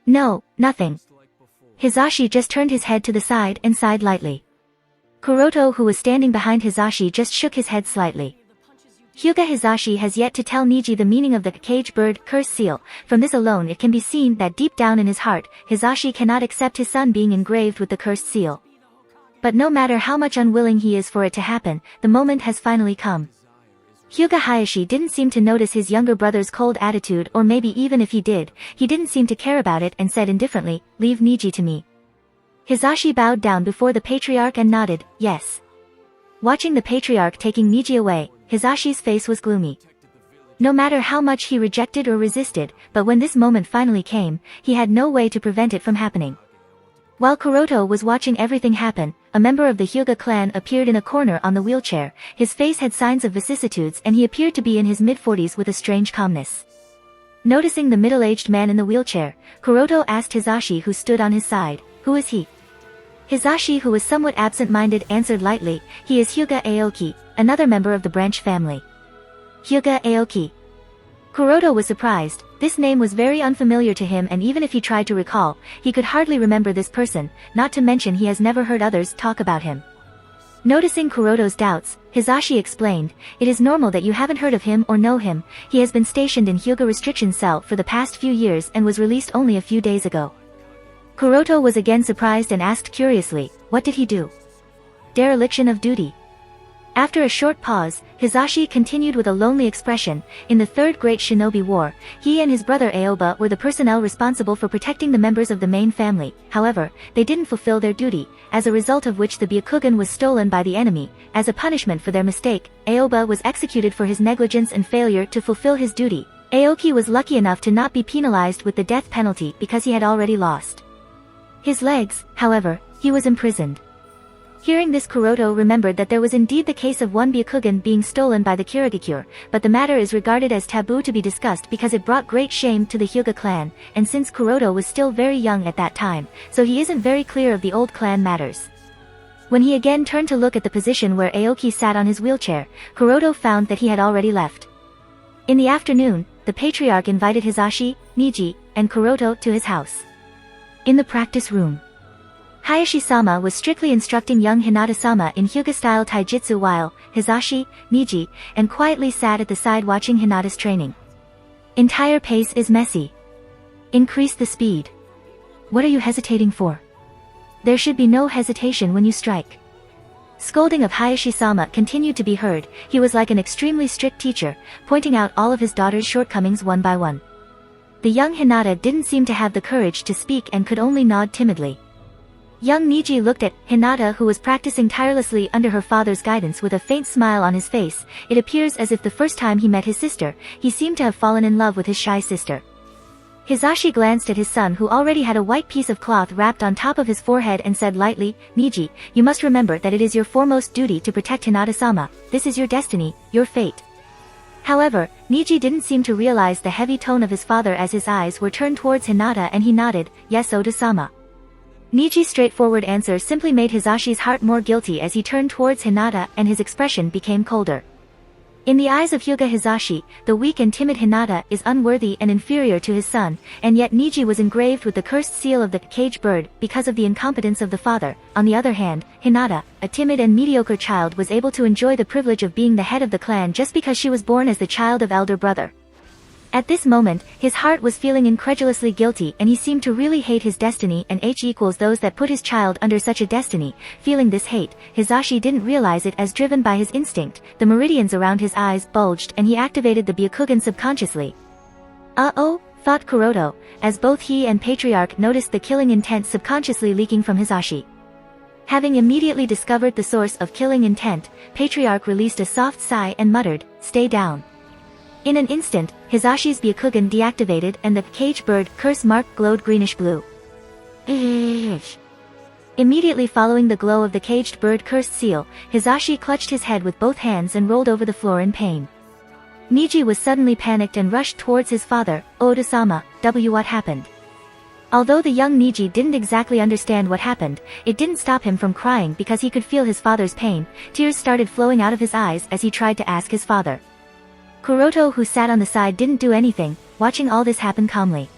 No, nothing. Hisashi just turned his head to the side and sighed lightly. Kuroto, who was standing behind Hisashi, just shook his head slightly. Hyuga Hisashi has yet to tell Niji the meaning of the cage bird curse seal. From this alone it can be seen that deep down in his heart, Hisashi cannot accept his son being engraved with the cursed seal. But no matter how much unwilling he is for it to happen, the moment has finally come. Hyuga Hayashi didn't seem to notice his younger brother's cold attitude, or maybe even if he didn't seem to care about it and said indifferently, leave Niji to me. Hisashi bowed down before the patriarch and nodded, yes. Watching the patriarch taking Niji away, Hisashi's face was gloomy. No matter how much he rejected or resisted, but when this moment finally came, he had no way to prevent it from happening. While Kuroto was watching everything happen, a member of the Hyuga clan appeared in a corner on the wheelchair. His face had signs of vicissitudes and he appeared to be in his mid-40s with a strange calmness. Noticing the middle-aged man in the wheelchair, Kuroto asked Hisashi, who stood on his side, who is he? Hisashi, who was somewhat absent-minded, answered lightly, he is Hyuga Aoki, another member of the branch family. Hyuga Aoki. Kuroto was surprised. This name was very unfamiliar to him, and even if he tried to recall, he could hardly remember this person, not to mention he has never heard others talk about him. Noticing Kuroto's doubts, Hisashi explained, it is normal that you haven't heard of him or know him. He has been stationed in Hyuga restriction cell for the past few years and was released only a few days ago. Kuroto was again surprised and asked curiously, what did he do? Dereliction of duty. After a short pause, Hisashi continued with a lonely expression, in the Third Great Shinobi War, he and his brother Aoba were the personnel responsible for protecting the members of the main family. However, they didn't fulfill their duty, as a result of which the Byakugan was stolen by the enemy. As a punishment for their mistake, Aoba was executed for his negligence and failure to fulfill his duty. Aoki was lucky enough to not be penalized with the death penalty because he had already lost his legs. However, he was imprisoned. Hearing this, Kuroto remembered that there was indeed the case of one Byakugan being stolen by the Kirigakure, but the matter is regarded as taboo to be discussed because it brought great shame to the Hyuga clan, and since Kuroto was still very young at that time, so he isn't very clear of the old clan matters. When he again turned to look at the position where Aoki sat on his wheelchair, Kuroto found that he had already left. In the afternoon, the patriarch invited Hisashi, Niji, and Kuroto to his house. In the practice room, Hayashi-sama was strictly instructing young Hinata-sama in Hyuga-style taijutsu while Hisashi, Niji, and quietly sat at the side watching Hinata's training. Entire pace is messy. Increase the speed. What are you hesitating for? There should be no hesitation when you strike. Scolding of Hayashi-sama continued to be heard. He was like an extremely strict teacher, pointing out all of his daughter's shortcomings one by one. The young Hinata didn't seem to have the courage to speak and could only nod timidly. Young Niji looked at Hinata, who was practicing tirelessly under her father's guidance, with a faint smile on his face. It appears as if the first time he met his sister, he seemed to have fallen in love with his shy sister. Hisashi glanced at his son, who already had a white piece of cloth wrapped on top of his forehead, and said lightly, Niji, you must remember that it is your foremost duty to protect Hinata-sama. This is your destiny, your fate. However, Niji didn't seem to realize the heavy tone of his father as his eyes were turned towards Hinata, and he nodded, yes, Ota-sama. Niji's straightforward answer simply made Hisashi's heart more guilty as he turned towards Hinata, and his expression became colder. In the eyes of Hyuga Hisashi, the weak and timid Hinata is unworthy and inferior to his son, and yet Niji was engraved with the cursed seal of the cage bird because of the incompetence of the father. On the other hand, Hinata, a timid and mediocre child, was able to enjoy the privilege of being the head of the clan just because she was born as the child of elder brother. At this moment, his heart was feeling incredulously guilty, and he seemed to really hate his destiny and those that put his child under such a destiny. Feeling this hate, Hisashi didn't realize it as driven by his instinct. The meridians around his eyes bulged and he activated the Byakugan subconsciously. Uh-oh, thought Kuroto, as both he and Patriarch noticed the killing intent subconsciously leaking from Hisashi. Having immediately discovered the source of killing intent, Patriarch released a soft sigh and muttered, stay down. In an instant, Hisashi's Byakugan deactivated and the caged bird curse mark glowed greenish-blue. Immediately following the glow of the caged bird cursed seal, Hisashi clutched his head with both hands and rolled over the floor in pain. Niji was suddenly panicked and rushed towards his father. Oda-sama, what happened? Although the young Niji didn't exactly understand what happened, it didn't stop him from crying because he could feel his father's pain. Tears started flowing out of his eyes as he tried to ask his father. Kuroto, who sat on the side, didn't do anything, watching all this happen calmly.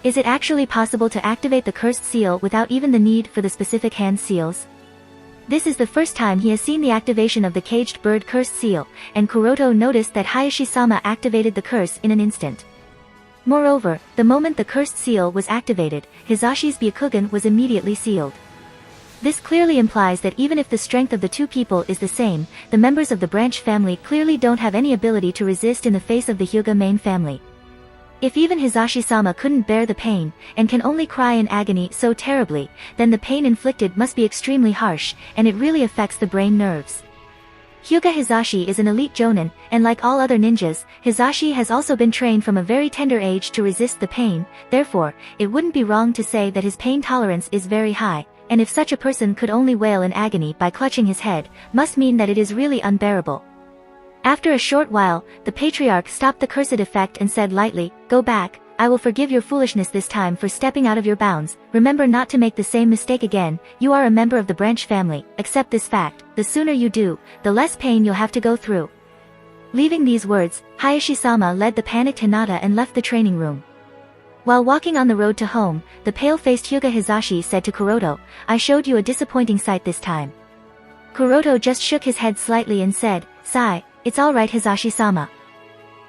Is it actually possible to activate the cursed seal without even the need for the specific hand seals? This is the first time he has seen the activation of the caged bird cursed seal, and Kuroto noticed that Hayashi-sama activated the curse in an instant. Moreover, the moment the cursed seal was activated, Hisashi's Byakugan was immediately sealed. This clearly implies that even if the strength of the two people is the same, the members of the branch family clearly don't have any ability to resist in the face of the Hyuga main family. If even Hisashi-sama couldn't bear the pain, and can only cry in agony so terribly, then the pain inflicted must be extremely harsh, and it really affects the brain nerves. Hyuga Hisashi is an elite jonin, and like all other ninjas, Hisashi has also been trained from a very tender age to resist the pain. Therefore, it wouldn't be wrong to say that his pain tolerance is very high, and if such a person could only wail in agony by clutching his head, must mean that it is really unbearable. After a short while, the patriarch stopped the cursed effect and said lightly, "Go back, I will forgive your foolishness this time for stepping out of your bounds. Remember not to make the same mistake again. You are a member of the branch family. Accept this fact. The sooner you do, the less pain you'll have to go through." Leaving these words, Hayashi-sama led the panicked Hinata and left the training room. While walking on the road to home, the pale-faced Hyuga Hisashi said to Kuroto, "I showed you a disappointing sight this time." Kuroto just shook his head slightly and said, "Sigh, it's alright Hisashi-sama."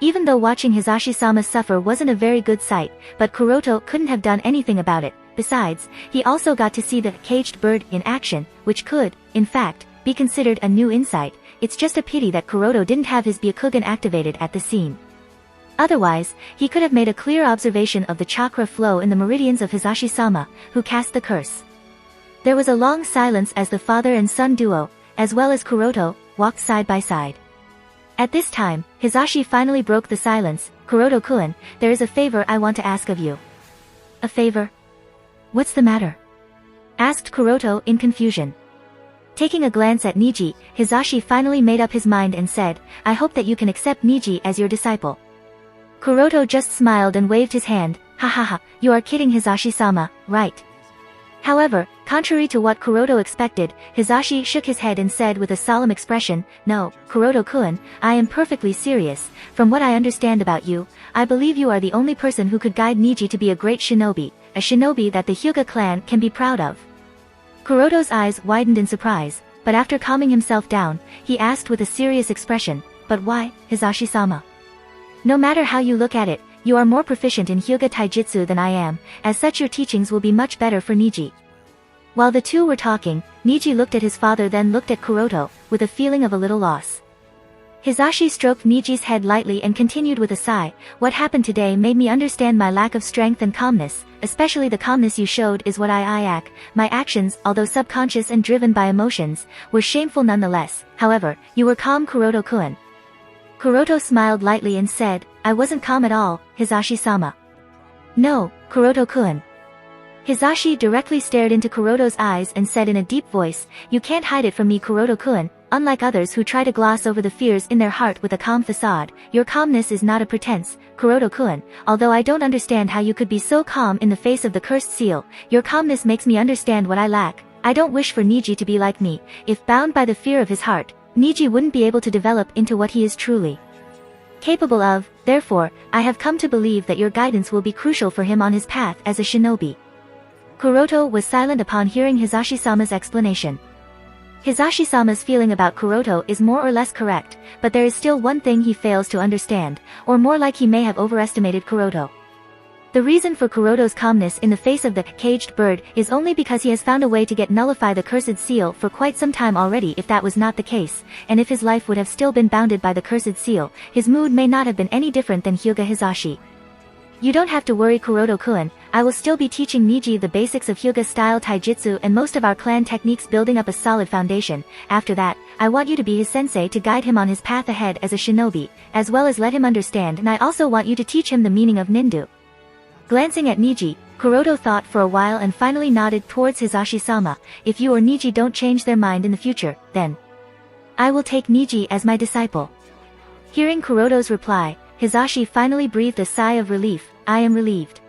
Even though watching Hisashi-sama suffer wasn't a very good sight, but Kuroto couldn't have done anything about it. Besides, he also got to see the caged bird in action, which could, in fact, be considered a new insight. It's just a pity that Kuroto didn't have his Byakugan activated at the scene. Otherwise, he could have made a clear observation of the chakra flow in the meridians of Hisashi-sama, who cast the curse. There was a long silence as the father and son duo, as well as Kuroto, walked side by side. At this time, Hisashi finally broke the silence. "Kuroto-kun, there is a favor I want to ask of you." "A favor? What's the matter?" asked Kuroto in confusion. Taking a glance at Niji, Hisashi finally made up his mind and said, "I hope that you can accept Niji as your disciple." Kuroto just smiled and waved his hand. "Ha ha ha, you are kidding Hisashi-sama, right?" However, contrary to what Kuroto expected, Hisashi shook his head and said with a solemn expression, "No, Kuroto-kun, I am perfectly serious. From what I understand about you, I believe you are the only person who could guide Niji to be a great shinobi, a shinobi that the Hyuga clan can be proud of." Kuroto's eyes widened in surprise, but after calming himself down, he asked with a serious expression, "But why, Hisashi-sama? No matter how you look at it, you are more proficient in Hyuga Taijutsu than I am, as such your teachings will be much better for Niji." While the two were talking, Niji looked at his father then looked at Kuroto, with a feeling of a little loss. Hisashi stroked Niji's head lightly and continued with a sigh, "What happened today made me understand my lack of strength and calmness, especially the calmness you showed is what I lack. My actions, although subconscious and driven by emotions, were shameful nonetheless. However, you were calm Kuroto-kun." Kuroto smiled lightly and said, "I wasn't calm at all, Hisashi-sama." "No, Kuroto-kun." Hisashi directly stared into Kuroto's eyes and said in a deep voice, "You can't hide it from me Kuroto-kun. Unlike others who try to gloss over the fears in their heart with a calm facade, your calmness is not a pretense, Kuroto-kun. Although I don't understand how you could be so calm in the face of the cursed seal, your calmness makes me understand what I lack. I don't wish for Niji to be like me. If bound by the fear of his heart, Niji wouldn't be able to develop into what he is truly capable of. Therefore, I have come to believe that your guidance will be crucial for him on his path as a shinobi." Kuroto was silent upon hearing Hisashi-sama's explanation. Hisashi-sama's feeling about Kuroto is more or less correct, but there is still one thing he fails to understand, or more like he may have overestimated Kuroto. The reason for Kuroto's calmness in the face of the caged bird is only because he has found a way to get nullify the cursed seal for quite some time already. If that was not the case, and if his life would have still been bounded by the cursed seal, his mood may not have been any different than Hyuga Hisashi. You don't have to worry, Kuroto-kun, I will still be teaching Niji the basics of Hyuga-style taijutsu and most of our clan techniques, building up a solid foundation. After that, I want you to be his sensei to guide him on his path ahead as a shinobi, as well as let him understand, and I also want you to teach him the meaning of nindu. Glancing at Niji, Kuroto thought for a while and finally nodded towards Hisashi-sama. If you or Niji don't change their mind in the future, then I will take Niji as my disciple. Hearing Kuroto's reply, Hisashi finally breathed a sigh of relief. I am relieved.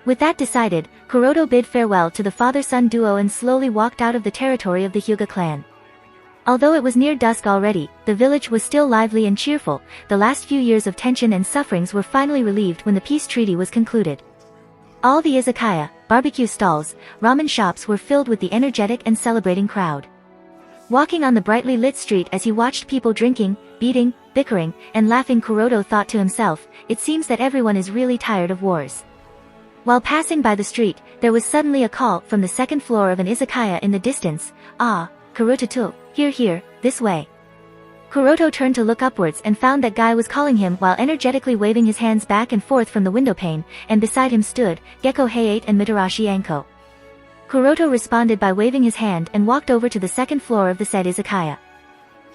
With that decided, Kuroto bid farewell to the father-son duo and slowly walked out of the territory of the Hyuga clan. Although it was near dusk already, the village was still lively and cheerful. The last few years of tension and sufferings were finally relieved when the peace treaty was concluded. All the izakaya, barbecue stalls, ramen shops were filled with the energetic and celebrating crowd. Walking on the brightly lit street as he watched people drinking, beating, bickering, and laughing, Kuroto thought to himself, it seems that everyone is really tired of wars. While passing by the street, there was suddenly a call from the second floor of an izakaya in the distance. Ah, Kuroto, here, this way. Kuroto turned to look upwards and found that guy was calling him while energetically waving his hands back and forth from the window pane, and beside him stood Gecko Hayate and Mitarashi Anko. Kuroto responded by waving his hand and walked over to the second floor of the said izakaya.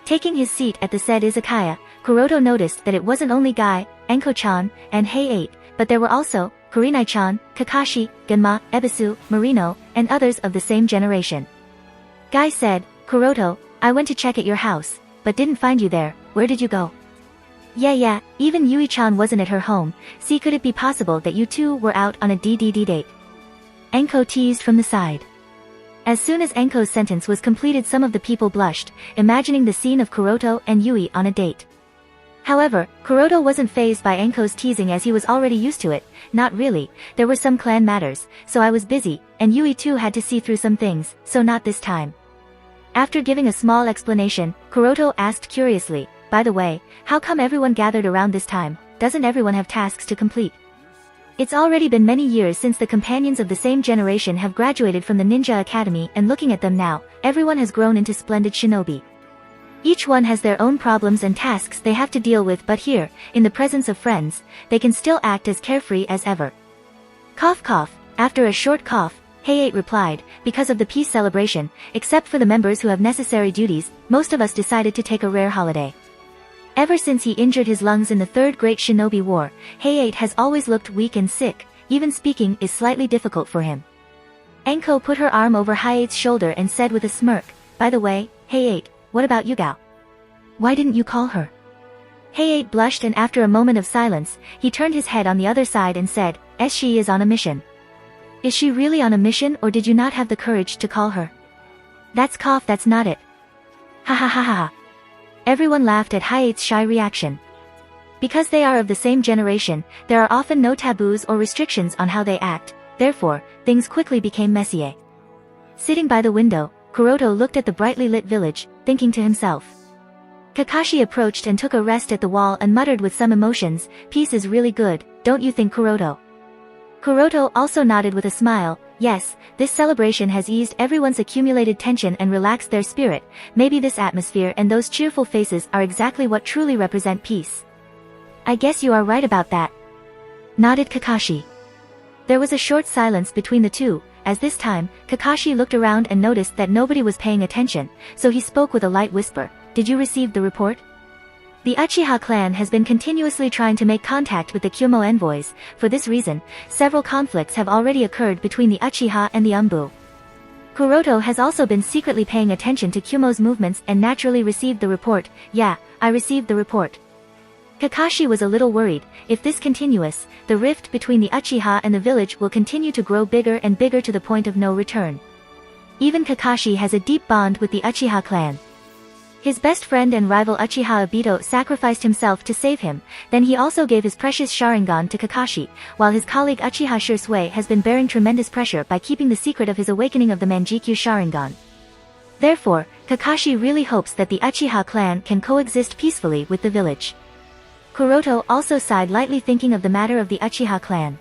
Taking his seat at the said izakaya, Kuroto noticed that it wasn't only Guy, Anko-chan, and Hayate, but there were also Kurinai-chan, Kakashi, Genma, Ebisu, Marino, and others of the same generation. Guy said, Kuroto, I went to check at your house, but didn't find you there. Where did you go? Yeah, even Yui-chan wasn't at her home. See, could it be possible that you two were out on a DDD date? Anko teased from the side. As soon as Anko's sentence was completed, some of the people blushed, imagining the scene of Kuroto and Yui on a date. However, Kuroto wasn't fazed by Anko's teasing as he was already used to it. Not really, there were some clan matters, so I was busy, and Yui too had to see through some things, so not this time. After giving a small explanation, Kuroto asked curiously, by the way, how come everyone gathered around this time? Doesn't everyone have tasks to complete? It's already been many years since the companions of the same generation have graduated from the Ninja Academy, and looking at them now, everyone has grown into splendid shinobi. Each one has their own problems and tasks they have to deal with, but here, in the presence of friends, they can still act as carefree as ever. Cough. After a short cough, Hayate replied, because of the peace celebration, except for the members who have necessary duties, most of us decided to take a rare holiday. Ever since he injured his lungs in the Third Great Shinobi War, Hayate has always looked weak and sick. Even speaking is slightly difficult for him. Anko put her arm over Hayate's shoulder and said with a smirk, by the way, Hayate, what about Yugao? Why didn't you call her? Hayate blushed, and after a moment of silence, he turned his head on the other side and said, she is on a mission. Is she really on a mission, or did you not have the courage to call her? That's not it. Ha. Everyone laughed at Hayate's shy reaction. Because they are of the same generation, there are often no taboos or restrictions on how they act, therefore, things quickly became messier. Sitting by the window, Kuroto looked at the brightly lit village, thinking to himself. Kakashi approached and took a rest at the wall and muttered with some emotions, peace is really good, don't you think, Kuroto? Kuroto also nodded with a smile. Yes, this celebration has eased everyone's accumulated tension and relaxed their spirit. Maybe this atmosphere and those cheerful faces are exactly what truly represent peace. I guess you are right about that, nodded Kakashi. There was a short silence between the two, as this time, Kakashi looked around and noticed that nobody was paying attention, so he spoke with a light whisper. Did you receive the report? The Uchiha clan has been continuously trying to make contact with the Kyomo envoys. For this reason, several conflicts have already occurred between the Uchiha and the Umbu. Kuroto has also been secretly paying attention to Kyomo's movements and naturally received the report. Yeah, I received the report. Kakashi was a little worried. If this continues, the rift between the Uchiha and the village will continue to grow bigger and bigger to the point of no return. Even Kakashi has a deep bond with the Uchiha clan. His best friend and rival Uchiha Obito sacrificed himself to save him, then he also gave his precious Sharingan to Kakashi, while his colleague Uchiha Shursui has been bearing tremendous pressure by keeping the secret of his awakening of the Manjikyu Sharingan. Therefore, Kakashi really hopes that the Uchiha clan can coexist peacefully with the village. Kuroto also sighed lightly, thinking of the matter of the Uchiha clan.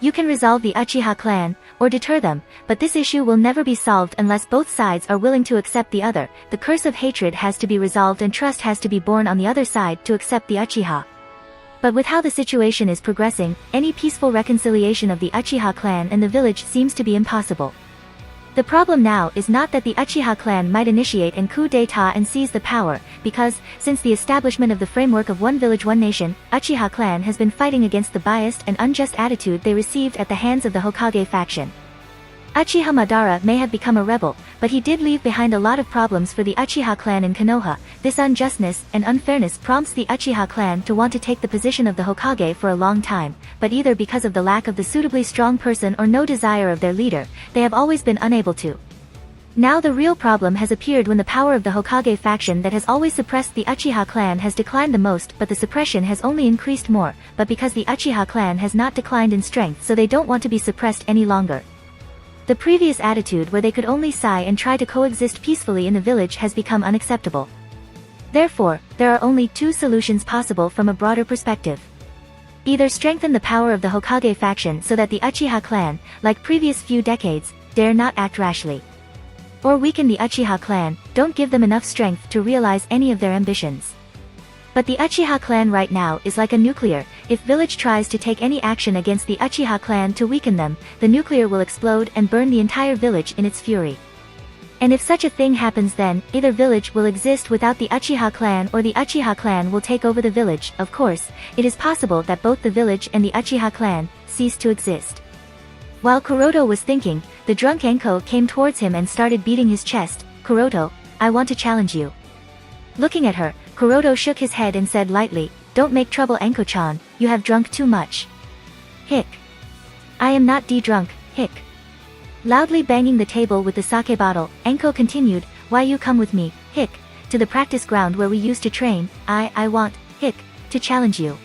You can resolve the Uchiha clan, or deter them, but this issue will never be solved unless both sides are willing to accept the other. The curse of hatred has to be resolved and trust has to be born on the other side to accept the Uchiha. But with how the situation is progressing, any peaceful reconciliation of the Uchiha clan and the village seems to be impossible. The problem now is not that the Uchiha clan might initiate an coup d'état and seize the power, because, since the establishment of the framework of one village one nation, Uchiha clan has been fighting against the biased and unjust attitude they received at the hands of the Hokage faction. Uchiha Madara may have become a rebel, but he did leave behind a lot of problems for the Uchiha clan in Konoha. This unjustness and unfairness prompts the Uchiha clan to want to take the position of the Hokage for a long time, but either because of the lack of the suitably strong person or no desire of their leader, they have always been unable to. Now the real problem has appeared when the power of the Hokage faction that has always suppressed the Uchiha clan has declined the most, but the suppression has only increased more, but because the Uchiha clan has not declined in strength, so they don't want to be suppressed any longer. The previous attitude where they could only sigh and try to coexist peacefully in the village has become unacceptable. Therefore, there are only two solutions possible from a broader perspective. Either strengthen the power of the Hokage faction so that the Uchiha clan, like previous few decades, dare not act rashly. Or weaken the Uchiha clan, don't give them enough strength to realize any of their ambitions. But the Uchiha clan right now is like a nuclear. If village tries to take any action against the Uchiha clan to weaken them, the nuclear will explode and burn the entire village in its fury. And if such a thing happens, then either village will exist without the Uchiha clan or the Uchiha clan will take over the village. Of course, it is possible that both the village and the Uchiha clan cease to exist. While Kuroto was thinking, the drunk Enko came towards him and started beating his chest. "Kuroto, I want to challenge you." Looking at her, Kuroto shook his head and said lightly, "Don't make trouble, Enko-chan, you have drunk too much." Hick. "I am not drunk, hick." Loudly banging the table with the sake bottle, Enko continued, "Why you come with me, hick, to the practice ground where we used to train, I want, hick, to challenge you."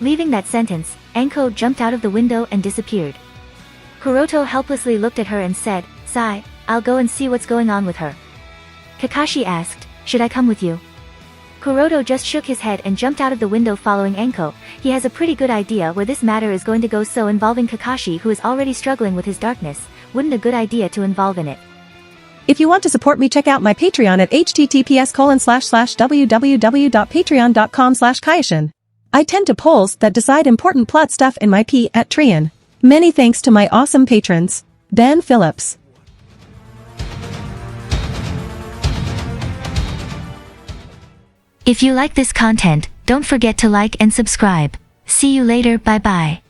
Leaving that sentence, Enko jumped out of the window and disappeared. Kuroto helplessly looked at her and said, "Sai, I'll go and see what's going on with her." Kakashi asked, "Should I come with you?" Kuroto just shook his head and jumped out of the window following Enko. He has a pretty good idea where this matter is going to go, so involving Kakashi, who is already struggling with his darkness, wouldn't a good idea to involve in it. If you want to support me, check out my Patreon at https://www.patreon.com/Kaioshin. I tend to polls that decide important plot stuff in my P at Trian. Many thanks to my awesome patrons. Dan Phillips. If you like this content, don't forget to like and subscribe. See you later, bye bye.